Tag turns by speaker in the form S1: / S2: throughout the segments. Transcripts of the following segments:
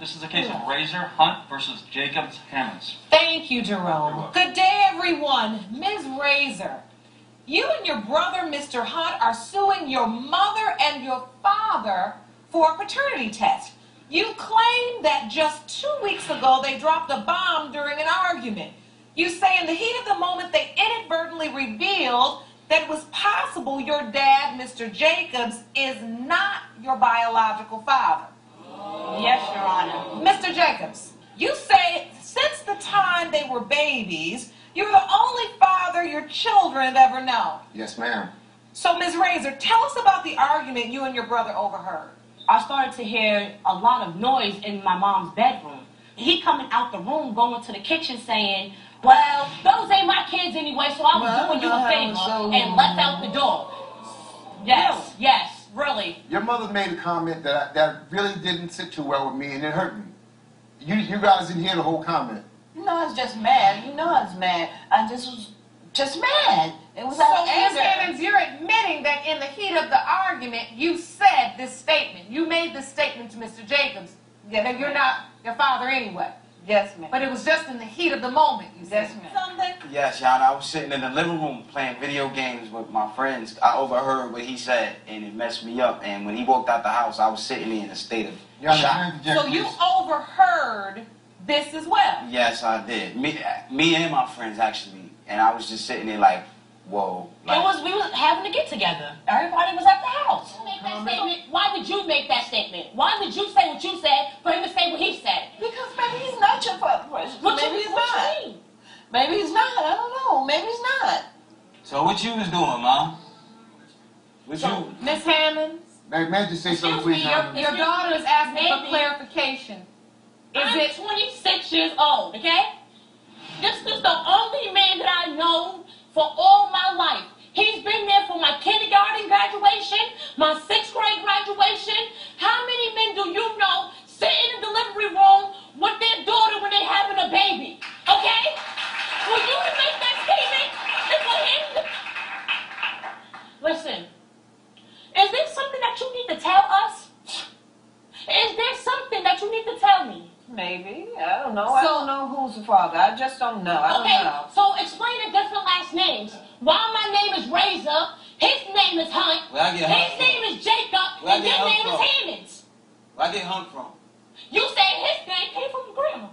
S1: This is a case of Razor Hunt versus Jacobs Hammonds.
S2: Thank you, Jerome. Good day, everyone. Ms. Razor, you and your brother, Mr. Hunt, are suing your mother and your father for a paternity test. You claim that just 2 weeks ago they dropped a bomb during an argument. You say in the heat of the moment they inadvertently revealed that it was possible your dad, Mr. Jacobs, is not your biological father.
S3: Yes, Your Honor.
S2: Mr. Jacobs, you say since the time they were babies, you're the only father your children have ever known.
S4: Yes, ma'am.
S2: So, Ms. Razor, tell us about the argument you and your brother overheard.
S3: I started to hear a lot of noise in my mom's bedroom. He coming out the room, going to the kitchen saying, well, those ain't my kids anyway, so I was doing you a favor, and left out the door. Yes, yes, really.
S4: Your mother made a comment that really didn't sit too well with me, and it hurt me. You guys didn't hear the whole comment.
S5: No, I was just mad. You know I was mad. I just was just mad. It was
S2: So,
S5: out of
S2: Ms.
S5: anger.
S2: Hammonds, you're admitting that in the heat of the argument, you said this statement. You made this statement to Mr. Jacobs that you're not your father anyway.
S5: Yes, ma'am.
S2: But it was just in the heat of the moment, you said.
S5: Yes, ma'am.
S2: Something?
S6: Yes, Your Honor. I was sitting in the living room playing video games with my friends. I overheard what he said, and it messed me up. And when he walked out the house, I was sitting there in a state of shock.
S2: So you overheard this as well?
S6: Yes, I did. Me and my friends, actually. And I was just sitting there like, whoa. Like,
S3: We was having to get together. Everybody was at the house. Make that statement. Why did you make that statement? Why did you say what you said for him to say what he said?
S5: Because maybe he's not your father. Maybe he's not.
S3: You mean?
S5: Maybe he's not. I don't know. Maybe he's not.
S6: So what you was doing, Mom? What you?
S2: Ms. Hammonds?
S4: May I just say something, please, Your
S2: Your daughter is asking for clarification.
S3: I'm 26 years old, okay? This is the only man that I know for all my life. He's been there for my kindergarten graduation, my 6th grade graduation. How many men do you know sit in the delivery room with their daughter when they're having a baby? Okay? For you to make that statement and for him to... Listen, is there something that you need to tell us? Is there something that you need to tell me?
S5: Maybe. I don't know. I don't know who's the father. I just don't know. I don't know.
S3: So explain the different last names. While my name is Razor, his name is Hunt, his name is Jacob, and your name is Hammonds.
S6: Where I get Hunt from?
S3: You say his name came from your grandma.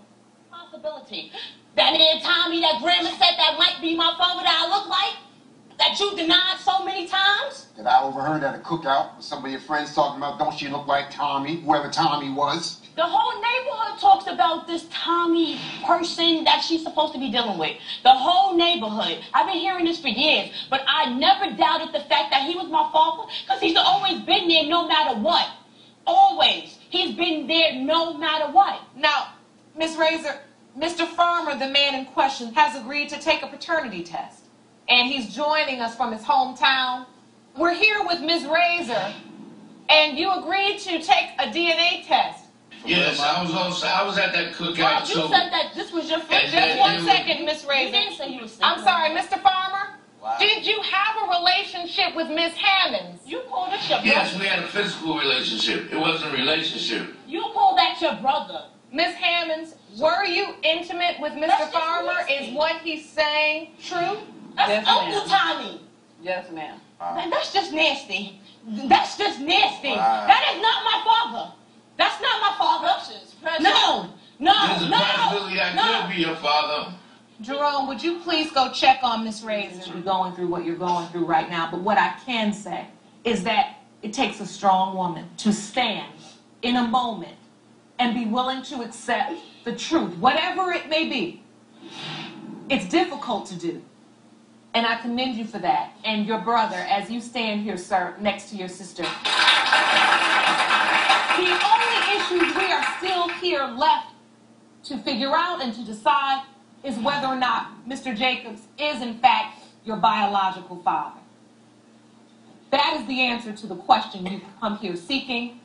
S3: Possibility. That man Tommy, that grandma said that might be my father that I look like, that you denied so many times.
S4: That I overheard at a cookout with some of your friends talking about, don't you look like Tommy, whoever Tommy was.
S3: The whole neighborhood talks about this Tommy person that she's supposed to be dealing with. The whole neighborhood. I've been hearing this for years, but I never doubted the fact that he was my father because he's always been there no matter what. Always. He's been there no matter what.
S2: Now, Ms. Razor, Mr. Farmer, the man in question, has agreed to take a paternity test. And he's joining us from his hometown. We're here with Ms. Razor, and you agreed to take a DNA test.
S7: Yes, I was at that cookout.
S3: You said that this was your friend.
S2: Just 1 second, Miss Razor.
S3: You didn't say you was
S2: I'm sorry, Mr. Farmer.
S6: Wow.
S2: Did you have a relationship with Miss Hammonds?
S3: You called it your brother.
S7: Yes, we had a physical relationship. It wasn't a relationship.
S3: You called that your brother.
S2: Miss Hammonds, were you intimate with Mr.
S3: That's just
S2: Farmer?
S3: nasty.
S2: Is what he's saying true?
S3: That's
S5: Yes,
S3: Uncle
S5: ma'am.
S3: Tommy.
S5: Yes, ma'am.
S3: That's just nasty. That's just nasty.
S6: Wow.
S3: That is not my father. That's not my father. No,
S7: There's a possibility I could be your father.
S2: Jerome, would you please go check on Miss Razor? You're going through what you're going through right now, but what I can say is that it takes a strong woman to stand in a moment and be willing to accept the truth, whatever it may be. It's difficult to do, and I commend you for that. And your brother, as you stand here, sir, next to your sister. The only issues we are still here left to figure out and to decide is whether or not Mr. Jacobs is, in fact, your biological father. That is the answer to the question you've come here seeking,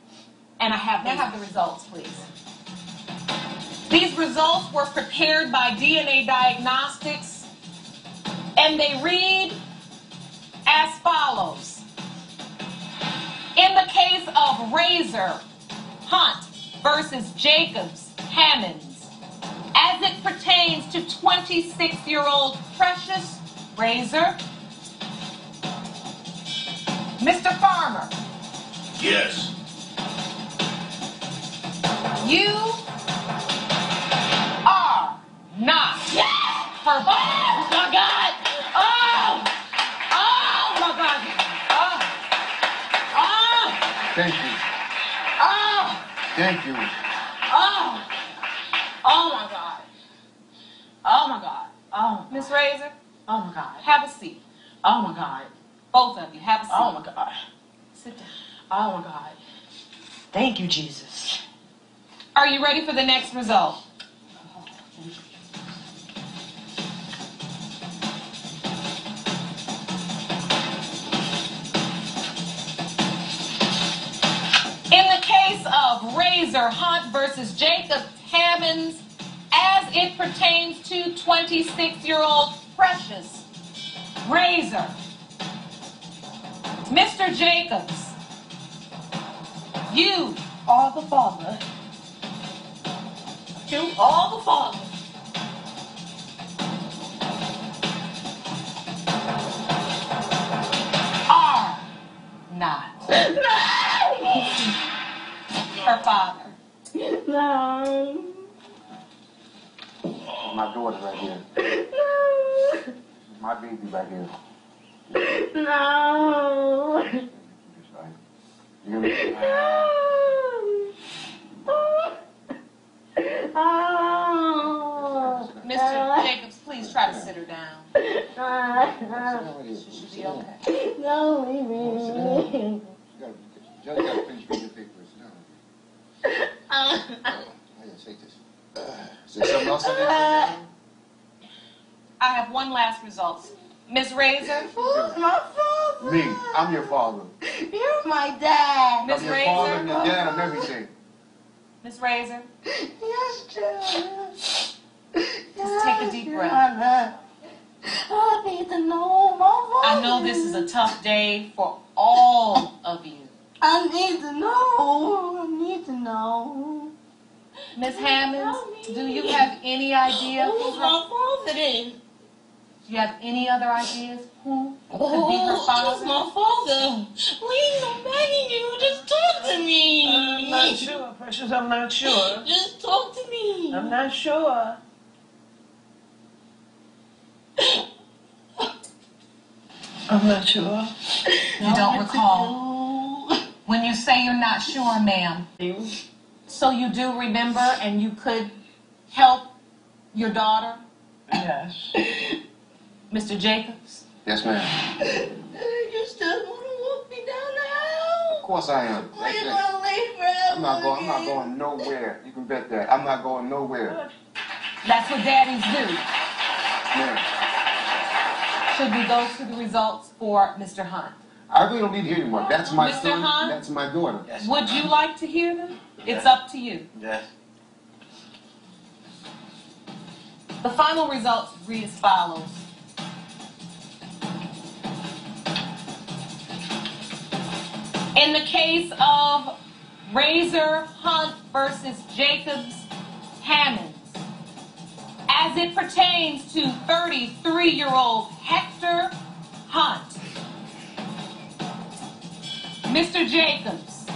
S2: and I have the results, please. These results were prepared by DNA Diagnostics, and they read as follows. In the case of Razor Hunt versus Jacobs Hammonds as it pertains to 26-year-old Precious Razor. Mr. Farmer.
S7: Yes.
S2: You are not her father.
S3: Oh my God! Oh! Oh my God! Oh! Oh!
S4: Thank you.
S3: Oh!
S4: Thank you.
S3: Oh! Oh my God! Oh my God! Oh,
S2: Miss Razor,
S3: oh my God!
S2: have a seat.
S3: Oh my God!
S2: Both of you, have a seat.
S3: Oh my God!
S2: Sit down.
S3: Oh my God! Thank you, Jesus.
S2: Are you ready for the next result? In the case of Razor Hunt versus Jacob Hammonds, as it pertains to 26-year-old Precious Razor, Mr. Jacobs, you
S3: All the Father. To all the Father.
S2: are not her father.
S3: No.
S4: My daughter right here.
S3: No.
S4: My baby right here.
S3: No.
S4: That's right. You hear me?
S3: No. Oh.
S2: Mr. Jacobs, please try to sit her down. She should be okay.
S3: No, leave me.
S4: Judge got to finish reading the papers. No. I didn't say this. Is there something else I need to do?
S2: I have one last result. Miss Razor,
S3: Who's my father?
S4: Me. I'm your father.
S3: You're my dad.
S2: Miss
S4: I'm your father and
S2: Razor,
S4: your dad and everything.
S2: Miss Razor,
S3: Yes, Dad.
S2: just take a deep breath.
S3: I need to know my father.
S2: I know this is a tough day for all of you.
S3: I need to know. I need to know.
S2: Miss Hammonds, do you have any idea
S3: Who's
S2: who
S3: my father then?
S2: do you have any other ideas who could be her
S3: Who's
S2: father?
S3: my father? Please, I'm begging you. Just talk to me.
S8: I'm not sure, Precious. I'm not sure.
S3: Just talk to me.
S8: I'm not sure. I'm not sure.
S2: You don't recall. When you say you're not sure, ma'am, so you do remember and you could help your daughter,
S8: Yes.
S2: Mr. Jacobs?
S4: Yes, ma'am.
S3: You still want to walk me down the aisle?
S4: Of course I am.
S3: Or you going to leave forever?
S4: I'm not going nowhere. You can bet that. I'm not going nowhere.
S2: That's what daddies do.
S4: Ma'am.
S2: Should we go to the results for Mr. Hunt?
S4: I really don't need to hear anymore. That's my
S2: Mr.
S4: son.
S2: Hunt?
S4: That's my daughter.
S6: Yes.
S2: Would you like to hear them? It's up to you.
S6: Yes.
S2: The final results read as follows. In the case of Razor Hunt versus Jacobs Hammonds, as it pertains to 33-year-old Hector Hunt, Mr. Jacobs,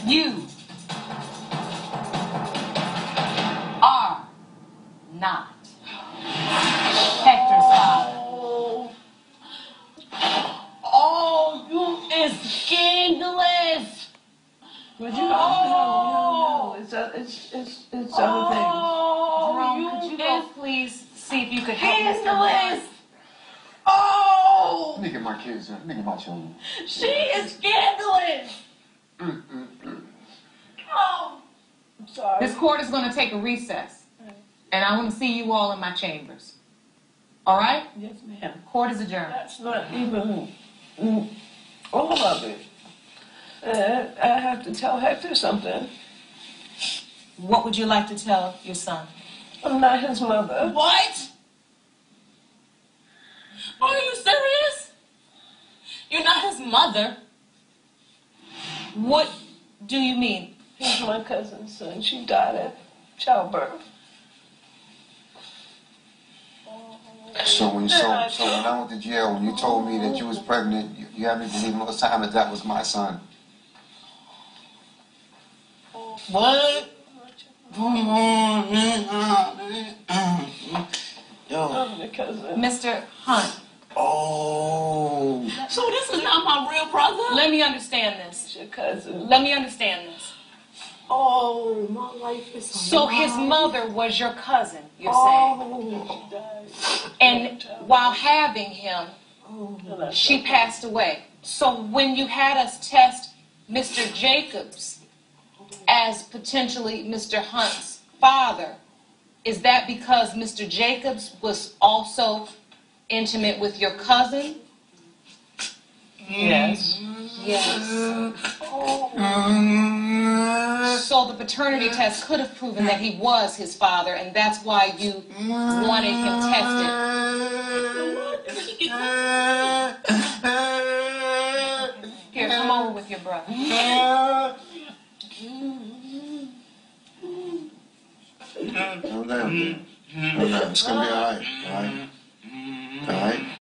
S2: you are not Hector's father.
S3: Oh, you is scandalous.
S8: But you don't know. It's other things.
S2: Jerome, could you go please see if you could help Mr.
S3: Scandalous.
S2: Hunt?
S3: Oh,
S4: Let me get my kids. Let me get my children.
S3: she is scandalous. Oh,
S8: I'm sorry.
S2: This court is going to take a recess, and I want to see you all in my chambers. All right?
S8: Yes, ma'am.
S2: Court is adjourned.
S8: That's not even all of it. I have to tell Hector something.
S2: What would you like to tell your son?
S8: I'm not his mother.
S3: what? Are you serious? You're not his mother.
S2: What do you mean?
S8: He's my cousin's son. She died at childbirth.
S4: So when I went to jail, when you told me that you was pregnant, you had me believing all the time that was my son.
S6: What? Yo.
S8: I'm the cousin.
S2: Mr. Hunt.
S6: Oh.
S3: So this is not my real brother?
S2: Let me understand this.
S8: Your cousin.
S2: Let me understand this.
S3: Oh, my life is
S2: So his mother was your cousin, you're saying.
S8: She died.
S2: And while having him, she passed away. So when you had us test Mr. Jacobs as potentially Mr. Hunt's father, is that because Mr. Jacobs was also intimate with your cousin?
S8: Yes.
S2: Yes. So the paternity test could have proven that he was his father, and that's why you wanted him tested. Here, come over with your brother.
S4: Calm down. It's gonna be all right. All right. All right.